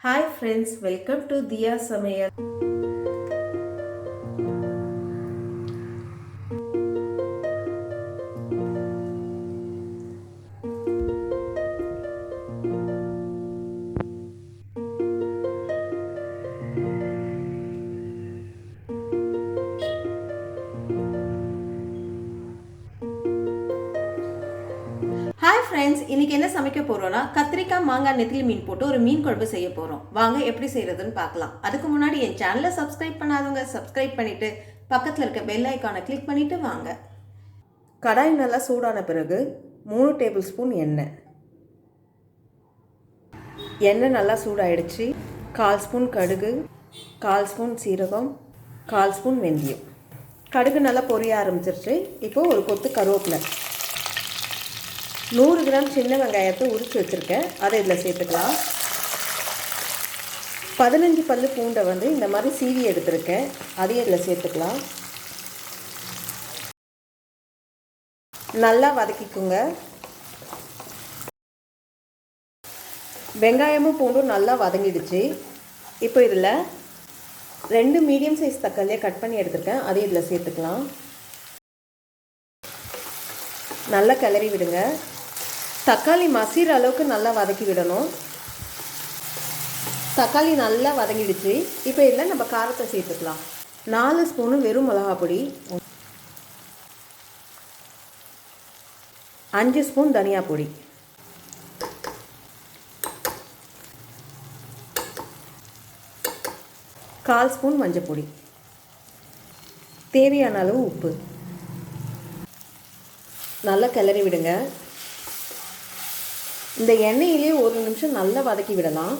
Hi friends, welcome to Diya Samayal. Hi friends, இன்னைக்கு என்ன சமைக்க போறோம்னா கத்திரிக்காய் மாங்காய் நெத்திலி மீன் போட்டு ஒரு மீன் குழம்பு செய்ய போறோம். வாங்க எப்படி செய்யறதுன்னு பார்க்கலாம். அதுக்கு முன்னாடி என் சேனலை சப்ஸ்கிரைப் பண்ணாதவங்க சப்ஸ்கிரைப் பண்ணிட்டு பக்கத்தில் இருக்க பெல் ஐக்கானை கிளிக் பண்ணிட்டு வாங்க. கடாய் நல்லா சூடான பிறகு 3 டேபிள் ஸ்பூன் எண்ணெய் நல்லா சூடாயிடுச்சு. 1/4 ஸ்பூன் கடுகு, 1/4 ஸ்பூன் சீரகம், 1/4 ஸ்பூன் வெந்தயம். கடுகு நல்லா பொரிய ஆரம்பிச்சிருச்சு. இப்போ ஒரு கொத்து கருவேப்பிலை, 100 கிராம் சின்ன வெங்காயத்தை உரித்து வச்சுருக்கேன், அதை இதில் சேர்த்துக்கலாம். 15 பல்லு பூண்டை இந்த மாதிரி சீவி எடுத்துருக்கேன், அதையும் இதில் சேர்த்துக்கலாம். நல்லா வதக்கிக்குங்க. வெங்காயமும் பூண்டும் நல்லா வதங்கிடுச்சு. இப்போ இதில் 2 மீடியம் சைஸ் தக்காளியை கட் பண்ணி எடுத்துருக்கேன், அதையும் இதில் சேர்த்துக்கலாம். நல்லா கிளறி விடுங்க. தக்காளி மசிற அளவுக்கு நல்லா வதக்கி விடணும். தக்காளி நல்லா வதங்கிடுச்சு. இப்போ இதில் நம்ம காரத்தை சேர்த்துக்கலாம். 4 ஸ்பூனு வெறும் மிளகா பொடி, 5 ஸ்பூன் தனியா பொடி, 1/4 ஸ்பூன் மஞ்சள் பொடி, தேவையான அளவு உப்பு. நல்லா கிளறி விடுங்க. இந்த எண்ணெயிலே 1 நிமிஷம் நல்லா வதக்கி விடலாம்.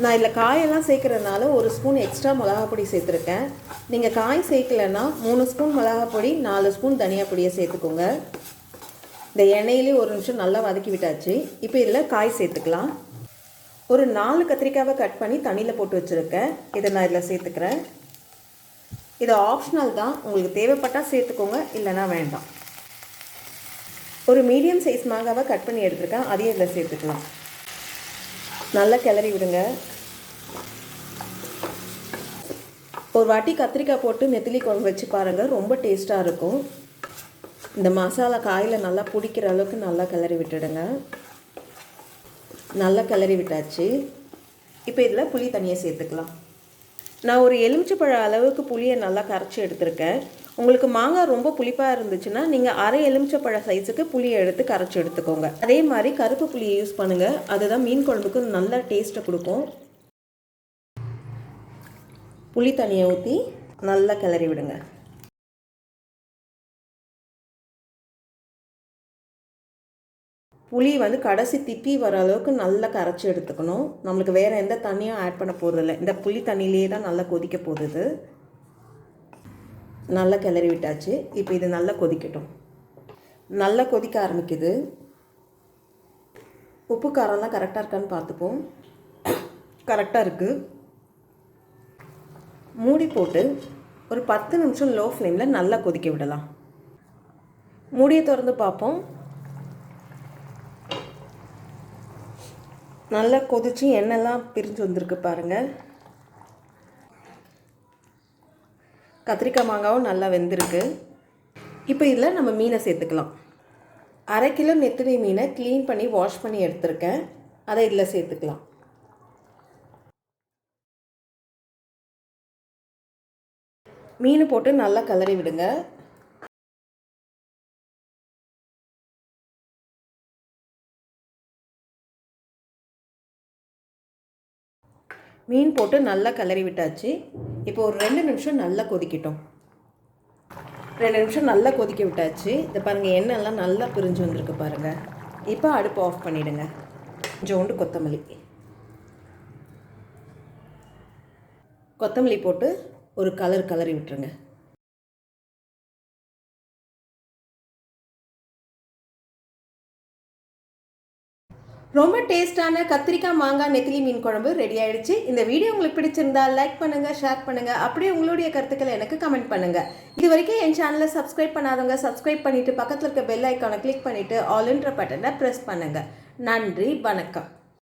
நான் இதில் காயெல்லாம் சேர்க்குறதுனால 1 ஸ்பூன் எக்ஸ்ட்ரா மிளகா பொடி சேர்த்துருக்கேன். நீங்கள் காய் சேர்க்கலைன்னா 3 ஸ்பூன் மிளகா பொடி, 4 ஸ்பூன் தனியா பொடியை சேர்த்துக்கோங்க. இந்த எண்ணெயிலே 1 நிமிஷம் நல்லா வதக்கி விட்டாச்சு. இப்போ இதில் காய் சேர்த்துக்கலாம். ஒரு 4 கத்திரிக்காவை கட் பண்ணி தண்ணியில் போட்டு வச்சுருக்கேன், இதை நான் இதில் சேர்த்துக்கிறேன். இது ஆப்ஷனல் தான், உங்களுக்கு தேவைப்பட்டால் சேர்த்துக்கோங்க, இல்லைனா வேண்டாம். ஒரு மீடியம் சைஸ் மாங்காவை கட் பண்ணி எடுத்துருக்கேன், அதையும் இதில் சேர்த்துக்கலாம். நல்லா கிளறி விடுங்க. ஒரு வாட்டி கத்திரிக்காய் போட்டு நெத்திலி குழம்பு வச்சு பாருங்கள், ரொம்ப டேஸ்ட்டாக இருக்கும். இந்த மசாலா காயில் நல்லா பிடிக்கிற அளவுக்கு நல்லா கிளறி விட்டுடுங்க. நல்லா கிளறி விட்டாச்சு. இப்போ இதில் புளி தண்ணியை சேர்த்துக்கலாம். நான் ஒரு எலுமிச்சைப்பழ அளவுக்கு புளியை நல்லா கரைச்சி எடுத்துருக்கேன். உங்களுக்கு மாங்காய் ரொம்ப புளிப்பாக இருந்துச்சுன்னா நீங்கள் அரை எலுமிச்சைப்பழ சைஸுக்கு புளியை எடுத்து கரைச்சி எடுத்துக்கோங்க. அதே மாதிரி கருப்பு புளியை யூஸ் பண்ணுங்கள், அதுதான் மீன் குழம்புக்கு நல்ல டேஸ்ட்டை கொடுக்கும். புளி தண்ணியை ஊற்றி நல்லா கிளறி விடுங்க. புளி கடைசி திப்பி வர அளவுக்கு நல்லா கரைச்சி எடுத்துக்கணும். நம்மளுக்கு வேறு எந்த தண்ணியும் ஆட் பண்ண போகிறதில்ல, இந்த புளி தண்ணியிலே தான் நல்லா கொதிக்க போகுது. நல்லா கிளறி விட்டாச்சு. இப்போ இது நல்லா கொதிக்கட்டும். நல்லா கொதிக்க ஆரம்பிக்குது. உப்பு காரம்லாம் கரெக்டாக இருக்கான்னு பார்த்துப்போம். கரெக்டாக இருக்குது. மூடி போட்டு ஒரு 10 நிமிஷம் லோ ஃப்ளேமில் நல்லா கொதிக்க விடலாம். மூடியை திறந்து பார்ப்போம். நல்லா கொதித்து எண்ணெய்லாம் பிரிஞ்சு வந்திருக்கு பாருங்கள். கத்திரிக்காய் மாங்காவும் நல்லா வெந்திருக்கு. இப்போ இதில் நம்ம மீனை சேர்த்துக்கலாம். 1/2 கிலோ நெத்திலி மீனை க்ளீன் பண்ணி வாஷ் பண்ணி எடுத்துருக்கேன், அதை இதில் சேர்த்துக்கலாம். மீன் போட்டு நல்லா கிளறி விடுங்க. மீன் போட்டு நல்லா கிளறி விட்டாச்சு. இப்போ ஒரு 2 நிமிஷம் நல்லா கொதிக்கட்டும். 2 நிமிஷம் நல்லா கொதிக்க விட்டாச்சு. இதை பாருங்கள், எண்ணெய்லாம் நல்லா பிரிஞ்சு வந்திருக்கு பாருங்கள். இப்போ அடுப்பு ஆஃப் பண்ணிவிடுங்க. கொஞ்சோண்டு கொத்தமல்லி போட்டு ஒரு கலரி விட்டுருங்க. ரொம்ப டேஸ்டான கத்திரிக்காய் மாங்காய் நெத்திலி மீன் குழம்பு ரெடி ஆயிடுச்சு. இந்த வீடியோ உங்களுக்கு பிடிச்சிருந்தா லைக் பண்ணுங்கள், ஷேர் பண்ணுங்கள், அப்படியே உங்களுடைய கருத்துக்களை எனக்கு கமெண்ட் பண்ணுங்கள். இது வரைக்கும் என் சேனலை சப்ஸ்கிரைப் பண்ணாதவங்க சப்ஸ்கிரைப் பண்ணிவிட்டு பக்கத்தில் இருக்க பெல் ஐக்கானை கிளிக் பண்ணிவிட்டு ஆல்ன்ற பட்டனை ப்ரெஸ் பண்ணுங்கள். நன்றி, வணக்கம்.